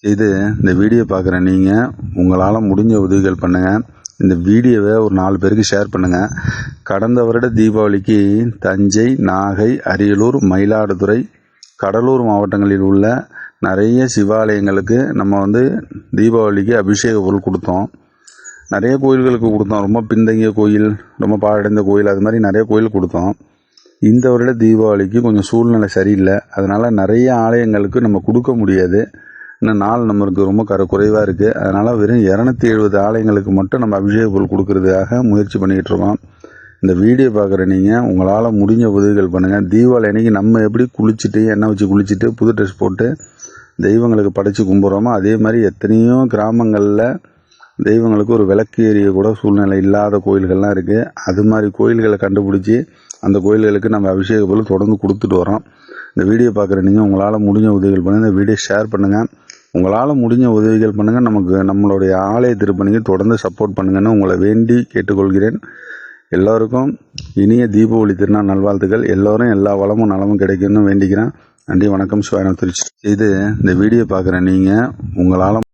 செய்து இந்த வீடியோ பார்க்குற நீங்கள் உங்களால் முடிஞ்ச உதவிகள் பண்ணுங்கள். இந்த வீடியோவை ஒரு 4 பேருக்கு ஷேர் பண்ணுங்கள். கடந்த வருட தீபாவளிக்கு தஞ்சை, நாகை, அரியலூர், மயிலாடுதுறை, கடலூர் மாவட்டங்களில் உள்ள நிறைய சிவாலயங்களுக்கு நம்ம தீபாவளிக்கு அபிஷேக பொருள் கொடுத்தோம். நிறைய கோயில்களுக்கு கொடுத்தோம். ரொம்ப பின்தங்கிய கோயில், ரொம்ப பாழடைந்த கோயில், அது மாதிரி நிறைய கோயில் கொடுத்தோம். இந்த வருட தீபாவளிக்கு கொஞ்சம் சூழ்நிலை சரியில்லை. அதனால் நிறைய ஆலயங்களுக்கு நம்ம கொடுக்க முடியாது. இன்னும் நாள் நம்மளுக்கு ரொம்ப குறைவாக இருக்குது. அதனால் வெறும் 270 ஆலயங்களுக்கு மட்டும் நம்ம அபிஷேக பொருள் கொடுக்கறதுக்காக முயற்சி பண்ணிக்கிட்டு இருக்கோம். இந்த வீடியோ பார்க்குற நீங்கள் உங்களால் முடிஞ்ச உதவிகள் பண்ணுங்கள். தீபாவளி அன்றைக்கி நம்ம எப்படி குளிச்சுட்டு எண்ணெய் வச்சு குளிச்சுட்டு புது ட்ரெஸ் போட்டு தெய்வங்களுக்கு படைச்சி கும்பிட்றோமோ அதே மாதிரி எத்தனையோ கிராமங்களில் தெய்வங்களுக்கு ஒரு விளக்கு எரிய கூட சூழ்நிலை இல்லாத கோயில்கள்லாம் இருக்குது. அது மாதிரி கோயில்களை கண்டுபிடிச்சி அந்த கோயில்களுக்கு நம்ம அபிஷேக பொருள் தொடர்ந்து கொடுத்துட்டு வரோம். இந்த வீடியோ பார்க்குற நீங்கள் உங்களால் முடிஞ்ச உதவிகள் பண்ணுங்கள். இந்த வீடியோ ஷேர் பண்ணுங்கள். உங்களால் முடிஞ்ச உதவிகள் பண்ணுங்கள். நம்மளுடைய ஆலய திருப்பணிக்கு தொடர்ந்து சப்போர்ட் பண்ணுங்கன்னு உங்களை வேண்டி கேட்டுக்கொள்கிறேன். எல்லோருக்கும் இனிய தீபாவளி திருநாள் நல்வாழ்த்துக்கள். எல்லோரும் எல்லா வளமும் நலமும் கிடைக்கணும்னு வேண்டிக்கிறேன். நன்றி, வணக்கம். சிவாயம் திருச்சி. இது இந்த வீடியோ பார்க்குற நீங்கள் உங்களால்